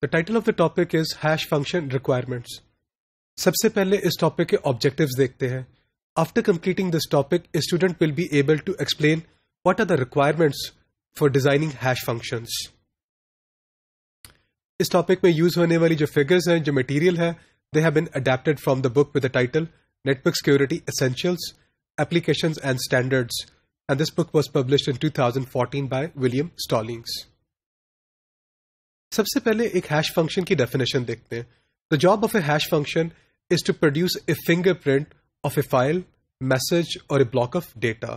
The title of the topic is hash function requirements. सबसे पहले इस टॉपिक के ऑब्जेक्टिव्स देखते हैं. After completing this topic, a student will be able to explain what are the requirements for designing hash functions. इस topic में use होने वाली जो फिगर्स हैं, जो मटेरियल है, they have been adapted from the book with the title Network Security Essentials, Applications and Standards, and this book was published in 2014 by William Stallings. सबसे पहले एक हैश फंक्शन की डेफिनेशन देखते हैं. The job of a hash function is to produce a fingerprint of a file, message or a block of data.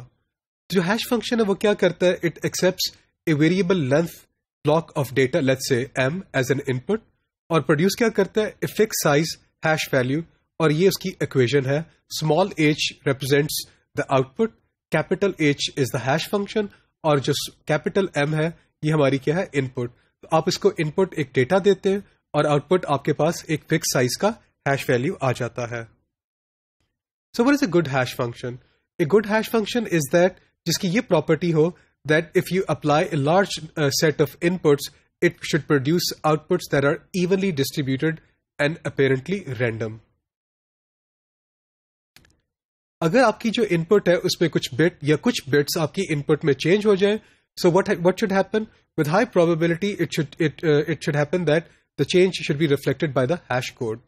जो hash function है वो क्या करता है? It accepts a variable length block of data, let's say m, as an input, और produce क्या करता है? A fixed size hash value, और ये उसकी इक्वेशन है. Small h represents the output, capital H is the hash function, और जो capital M है ये हमारी क्या है? इनपुट. तो आप इसको इनपुट एक डेटा देते हैं और आउटपुट आपके पास एक फिक्स साइज का हैश वैल्यू आ जाता है. So what is a good hash function? A good hash function is that जिसकी ये प्रॉपर्टी हो that if you apply a large set of inputs it should produce outputs that are evenly distributed and apparently random. अगर आपकी जो input है उसमें कुछ bit या कुछ बिट्स आपकी इनपुट में चेंज हो जाए, so what should happen? With high probability, it should happen that the change should be reflected by the hash code.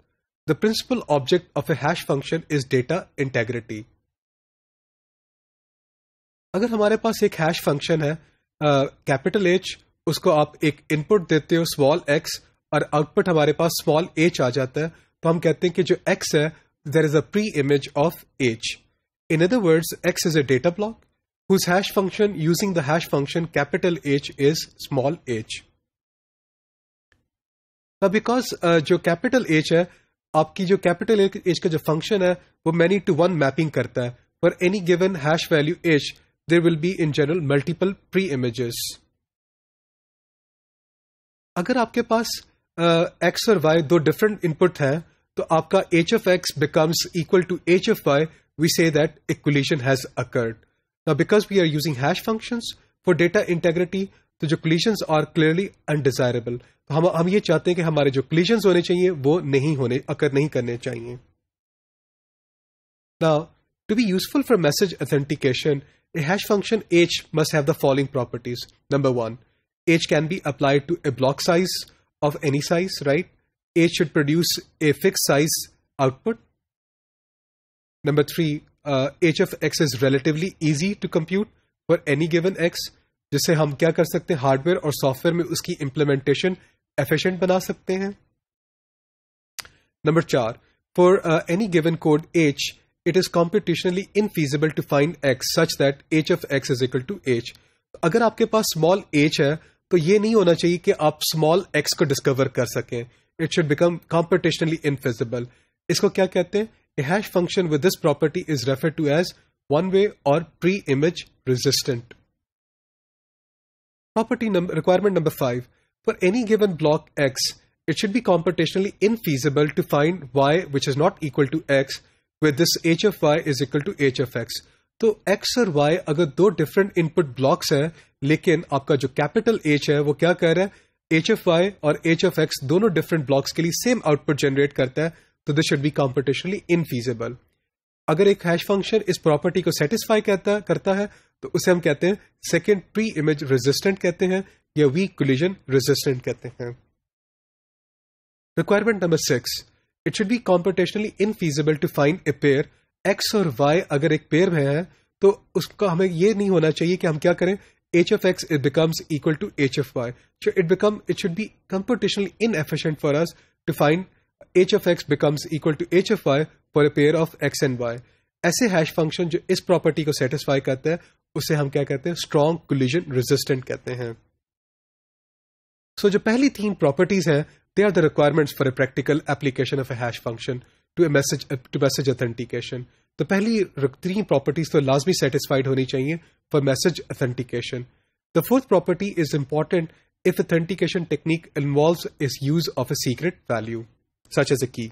The principal object of a hash function is data integrity. अगर हमारे पास एक hash function है capital H, उसको आप एक input देते हो small x और आउटपुट हमारे पास स्मॉल h आ जाता है, तो हम कहते हैं कि जो x है there is a pre-image of h. In other words, x is a data block whose hash function using the hash function capital H is small h. Now because जो capital H है, आपकी जो capital H का जो function है वो many to one mapping करता है. For any given hash value H, there will be in general multiple pre-images. अगर आपके पास x और y दो different input हैं, तो आपका h of x becomes equal to h of y. We say that a collision has occurred. Now, because we are using hash functions for data integrity, तो जो collisions are clearly undesirable. तो हम ये चाहते हैं कि हमारे जो collisions होने चाहिए वो occur नहीं करने चाहिए. Now, to be useful for message authentication, a hash function H must have the following properties. Number one, H can be applied to a block size of any size, right? H should produce a fixed size output. Number three, h of x is relatively easy to compute for any given x, जिससे हम क्या कर सकते हैं? Hardware और software में उसकी implementation efficient बना सकते हैं. नंबर चार, for any given code h, it is computationally infeasible to find x such that h of x is equal to h. अगर आपके पास स्मॉल h है तो ये नहीं होना चाहिए कि आप स्मॉल x को डिस्कवर कर सकें. It should become computationally infeasible. इसको क्या कहते हैं? A hash function with this property is referred to as one-way or pre-image resistant. Requirement number 5. For any given block x, it should be computationally infeasible to find y which is not equal to x with this h of y is equal to h of x. तो x और y अगर दो different input blocks हैं, लेकिन आपका जो capital H है वो क्या कर रहा है? h of y और h of x दोनों different blocks के लिए same output generate करता है, तो दिस शुड बी कॉम्पिटिशनली इनफीजिबल. अगर एक हैश फंक्शन इस प्रॉपर्टी को सेटिस्फाई करता है तो उसे हम कहते हैं सेकेंड प्री इमेज रेजिस्टेंट कहते हैं या वीक कोलिजन रेजिस्टेंट कहते हैं. Requirement number 6, it should be computationally infeasible to find a pair. X और वाई अगर एक पेयर में है तो उसका हमें ये नहीं होना चाहिए कि हम क्या करें? h of x it becomes equal to h of y. So it should be computationally inefficient for us to find h of x becomes equal to h of y for a pair of x and y. ऐसे hash function जो इस property को satisfy करते हैं उसे हम क्या कहते हैं? स्ट्रॉन्ग कोलिजन रेजिस्टेंट कहते हैं. सो जो पहली तीन प्रॉपर्टीज हैं they are the requirements for a practical application of a hash function to message authentication. तो पहली तीन प्रॉपर्टीज तो लाजमी सेटिस्फाइड होनी चाहिए for message authentication. The fourth property is important if authentication technique involves is use of a secret value such as a key.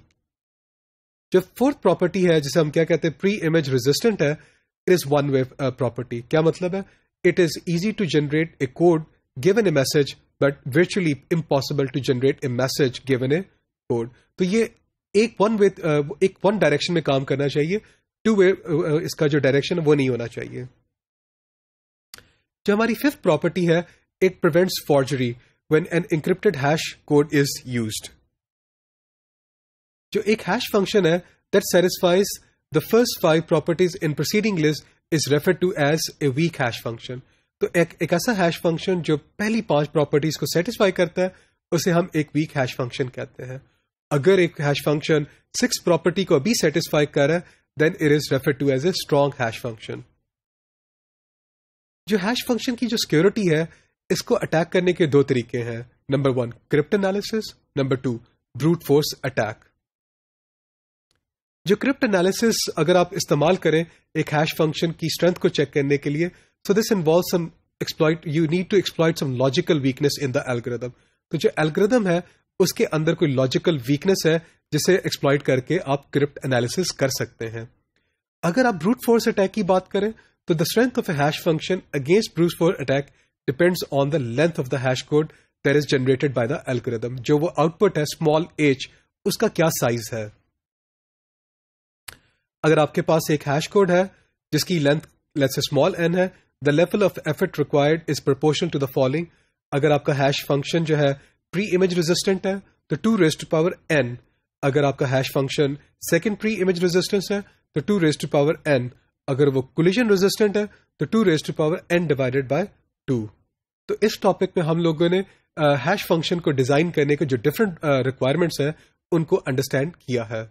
जो फोर्थ property है जिसे हम क्या कहते हैं? प्री इमेज रेजिस्टेंट है. It is one way property. क्या मतलब है? It is easy to generate a code given a message but virtually impossible to generate a message given a code. तो ये एक वन डायरेक्शन में काम करना चाहिए, टू वे इसका जो डायरेक्शन है वो नहीं होना चाहिए. जो हमारी फिफ्थ प्रॉपर्टी है, it prevents forgery when an encrypted hash code is used. जो एक हैश फंक्शन है that satisfies the first 5 properties in preceding list is referred to as a weak hash function. तो एक ऐसा हैश फंक्शन जो पहली 5 properties को satisfy करता है उसे हम एक वीक हैश फंक्शन कहते हैं. अगर एक हैश फंक्शन 6 प्रॉपर्टी को भी सेटिस्फाई कर रहा है then it is referred to as a strong hash function. जो हैश फंक्शन की जो सिक्योरिटी है इसको अटैक करने के 2 तरीके हैं. Number 1 crypt analysis, number 2 brute force attack. जो क्रिप्ट एनालिसिस अगर आप इस्तेमाल करें एक हैश फंक्शन की स्ट्रेंथ को चेक करने के लिए, so this involves some you need to exploit some logical weakness in the algorithm. तो जो एल्गोरिदम है उसके अंदर कोई लॉजिकल वीकनेस है जिसे एक्सप्लॉइट करके आप क्रिप्ट एनालिसिस कर सकते हैं. अगर आप ब्रूट फोर्स अटैक की बात करें तो the strength of a hash function against brute force attack depends on the length of the hash code that is generated by the algorithm. जो वो आउटपुट है स्मॉल h उसका क्या साइज है. अगर आपके पास एक हैश कोड है जिसकी length let's say small n है, the level of effort required is proportional to the following. अगर आपका हैश फंक्शन जो है प्री इमेज रेजिस्टेंट है तो 2 raised to power n. अगर आपका hash function second pre image resistance है तो 2 raised to power n. अगर वो कोलिजन रेजिस्टेंट है तो 2 raised to power n divided by 2. तो इस टॉपिक में हम लोगों ने हैश फंक्शन को डिजाइन करने के जो डिफरेंट रिक्वायरमेंट्स हैं उनको अंडरस्टैंड किया है.